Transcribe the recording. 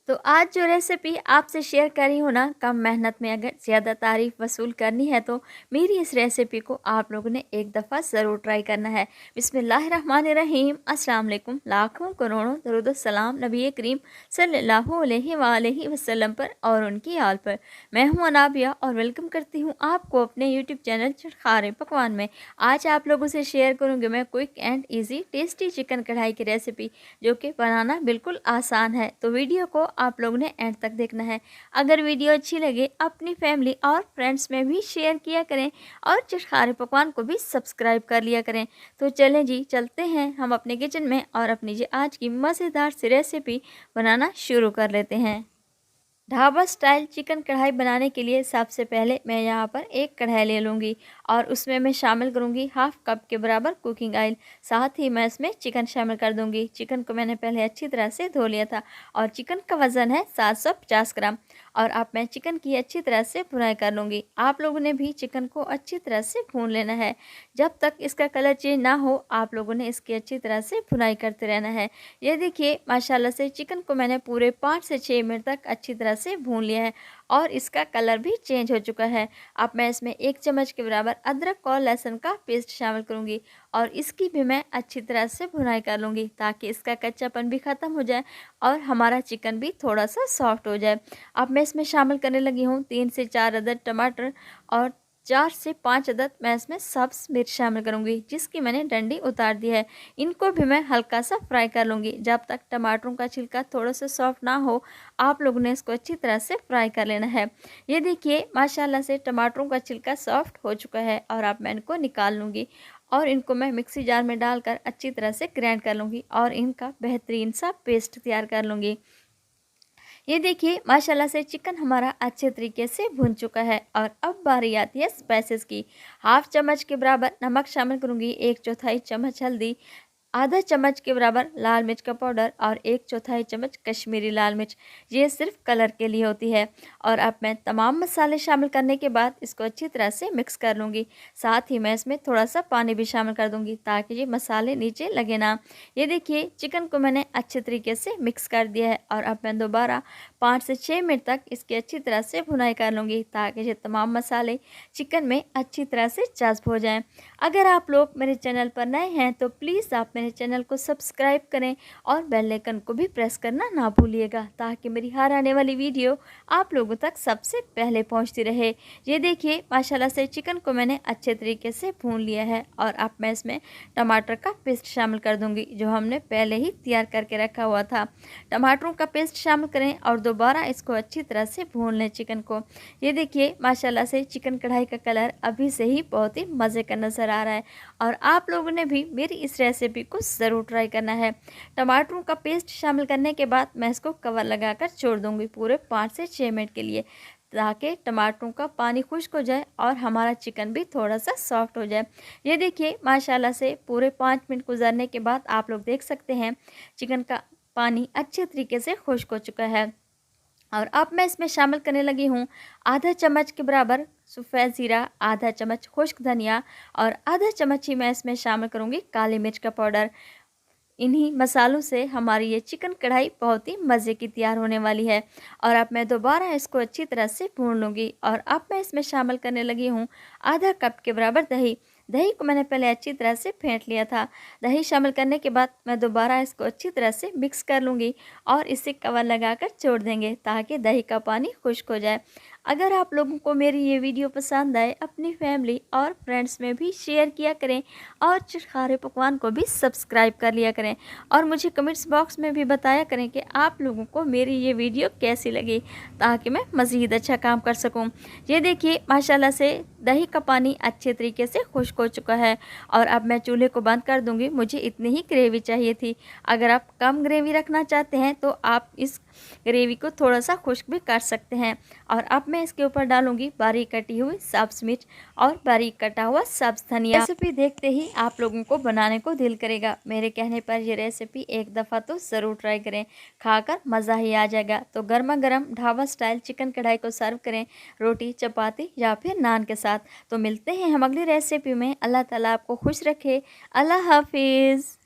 तो आज जो रेसिपी आपसे शेयर कर रही हूँ ना, कम मेहनत में अगर ज़्यादा तारीफ़ वसूल करनी है तो मेरी इस रेसिपी को आप लोगों ने एक दफ़ा ज़रूर ट्राई करना है। बिस्मिल्लाहिर्रहमानिर्रहीम। अस्सलाम वालेकुम। लाखों करोड़ों दरूद सलाम नबी करीम सल्लल्लाहु अलैहि वसल्लम पर और उनकी आल पर। मैं हूँ अनाबिया और वेलकम करती हूँ आपको अपने यूट्यूब चैनल चटखारे पकवान में। आज आप लोगों से शेयर करूँगी मैं quick and easy tasty chicken कढ़ाई की रेसिपी, जो कि बनाना बिल्कुल आसान है। तो वीडियो को आप लोगों ने एंड तक देखना है। अगर वीडियो अच्छी लगे अपनी फैमिली और फ्रेंड्स में भी शेयर किया करें और चटखारे पकवान को भी सब्सक्राइब कर लिया करें। तो चलें जी, चलते हैं हम अपने किचन में और अपनी जी आज की मज़ेदार सी रेसिपी बनाना शुरू कर लेते हैं। ढाबा स्टाइल चिकन कढ़ाई बनाने के लिए सबसे पहले मैं यहाँ पर एक कढ़ाई ले लूँगी और उसमें मैं शामिल करूँगी हाफ कप के बराबर कुकिंग ऑयल। साथ ही मैं इसमें चिकन शामिल कर दूँगी। चिकन को मैंने पहले अच्छी तरह से धो लिया था और चिकन का वज़न है 750 ग्राम। और अब मैं चिकन की अच्छी तरह से भुनाई कर लूँगी। आप लोगों ने भी चिकन को अच्छी तरह से भून लेना है। जब तक इसका कलर चेंज ना हो आप लोगों ने इसकी अच्छी तरह से भुनाई करते रहना है। ये देखिए माशाल्लाह से चिकन को मैंने पूरे 5 से 6 मिनट तक अच्छी तरह से भून लिया है और इसका कलर भी चेंज हो चुका है। अब मैं इसमें 1 चम्मच के बराबर अदरक और लहसुन का पेस्ट शामिल करूंगी और इसकी भी मैं अच्छी तरह से भुनाई कर लूँगी ताकि इसका कच्चापन भी ख़त्म हो जाए और हमारा चिकन भी थोड़ा सा सॉफ्ट हो जाए। अब मैं इसमें शामिल करने लगी हूँ 3 से 4 अदद टमाटर और 4 से 5 अदद मैं इसमें सब्ज़ मिर्च शामिल करूंगी, जिसकी मैंने डंडी उतार दी है। इनको भी मैं हल्का सा फ्राई कर लूँगी। जब तक टमाटरों का छिलका थोड़ा सा सॉफ्ट ना हो आप लोगों ने इसको अच्छी तरह से फ्राई कर लेना है। ये देखिए माशाल्लाह से टमाटरों का छिलका सॉफ्ट हो चुका है और अब मैं इनको निकाल लूँगी और इनको मैं मिक्सी जार में डालकर अच्छी तरह से ग्राइंड कर लूँगी और इनका बेहतरीन सा पेस्ट तैयार कर लूँगी। ये देखिए माशाल्लाह से चिकन हमारा अच्छे तरीके से भुन चुका है और अब बारी आती है स्पाइसेस की। हाफ चम्मच के बराबर नमक शामिल करूंगी, 1/4 चम्मच हल्दी, आधा चम्मच के बराबर लाल मिर्च का पाउडर और 1/4 चम्मच कश्मीरी लाल मिर्च। ये सिर्फ कलर के लिए होती है। और अब मैं तमाम मसाले शामिल करने के बाद इसको अच्छी तरह से मिक्स कर लूँगी। साथ ही मैं इसमें थोड़ा सा पानी भी शामिल कर दूँगी ताकि ये मसाले नीचे लगे ना। ये देखिए चिकन को मैंने अच्छे तरीके से मिक्स कर दिया है और अब मैं दोबारा 5 से 6 मिनट तक इसकी अच्छी तरह से भुनाई कर लूँगी ताकि ये तमाम मसाले चिकन में अच्छी तरह से जज्ब हो जाएँ। अगर आप लोग मेरे चैनल पर नए हैं तो प्लीज़ आप मेरे चैनल को सब्सक्राइब करें और बेल आइकन को भी प्रेस करना ना भूलिएगा ताकि मेरी हर आने वाली वीडियो आप लोगों तक सबसे पहले पहुंचती रहे। ये देखिए माशाल्लाह से चिकन को मैंने अच्छे तरीके से भून लिया है और अब मैं इसमें टमाटर का पेस्ट शामिल कर दूंगी जो हमने पहले ही तैयार करके रखा हुआ था। टमाटरों का पेस्ट शामिल करें और दोबारा इसको अच्छी तरह से भून लें चिकन को। ये देखिए माशाल्लाह से चिकन कढ़ाई का कलर अभी से ही बहुत ही मज़े का नज़र आ रहा है और आप लोगों ने भी मेरी इस रेसिपी को ज़रूर ट्राई करना है। टमाटरों का पेस्ट शामिल करने के बाद मैं इसको कवर लगाकर छोड़ दूंगी पूरे 5 से 6 मिनट के लिए ताकि टमाटरों का पानी खुश्क हो जाए और हमारा चिकन भी थोड़ा सा सॉफ्ट हो जाए। ये देखिए माशाल्लाह से पूरे 5 मिनट गुजरने के बाद आप लोग देख सकते हैं चिकन का पानी अच्छे तरीके से खुश्क हो चुका है। और अब मैं इसमें शामिल करने लगी हूँ आधा चम्मच के बराबर सफ़ेद ज़ीरा, आधा चम्मच खुश्क धनिया और आधा चम्मच ही मैं इसमें शामिल करूँगी काली मिर्च का पाउडर। इन्हीं मसालों से हमारी ये चिकन कढ़ाई बहुत ही मज़े की तैयार होने वाली है। और अब मैं दोबारा इसको अच्छी तरह से भून लूँगी और अब मैं इसमें शामिल करने लगी हूँ आधा कप के बराबर दही। दही को मैंने पहले अच्छी तरह से फेंट लिया था। दही शामिल करने के बाद मैं दोबारा इसको अच्छी तरह से मिक्स कर लूँगी और इसे कवर लगाकर छोड़ देंगे ताकि दही का पानी खुश्क हो जाए। अगर आप लोगों को मेरी ये वीडियो पसंद आए अपनी फैमिली और फ्रेंड्स में भी शेयर किया करें और चटखारे पकवान को भी सब्सक्राइब कर लिया करें और मुझे कमेंट्स बॉक्स में भी बताया करें कि आप लोगों को मेरी ये वीडियो कैसी लगी ताकि मैं मज़ीद अच्छा काम कर सकूं। ये देखिए माशाल्लाह से दही का पानी अच्छे तरीके से खुश्क हो चुका है और अब मैं चूल्हे को बंद कर दूंगी। मुझे इतनी ही ग्रेवी चाहिए थी। अगर आप कम ग्रेवी रखना चाहते हैं तो आप इस ग्रेवी को थोड़ा सा खुश्क भी कर सकते हैं। और अब मैं इसके ऊपर डालूंगी बारीक कटी हुई सब्ज़ मिर्च और बारीक कटा हुआ सब्ज़ धनिया। रेसिपी देखते ही आप लोगों को बनाने को दिल करेगा। मेरे कहने पर ये रेसिपी एक दफ़ा तो ज़रूर ट्राई करें, खाकर मज़ा ही आ जाएगा। तो गर्मा गर्म ढाबा स्टाइल चिकन कढ़ाई को सर्व करें रोटी, चपाती या फिर नान के साथ। तो मिलते हैं हम अगली रेसिपी में। अल्लाह ताला आपको खुश रखे। अल्लाह हाफिज़।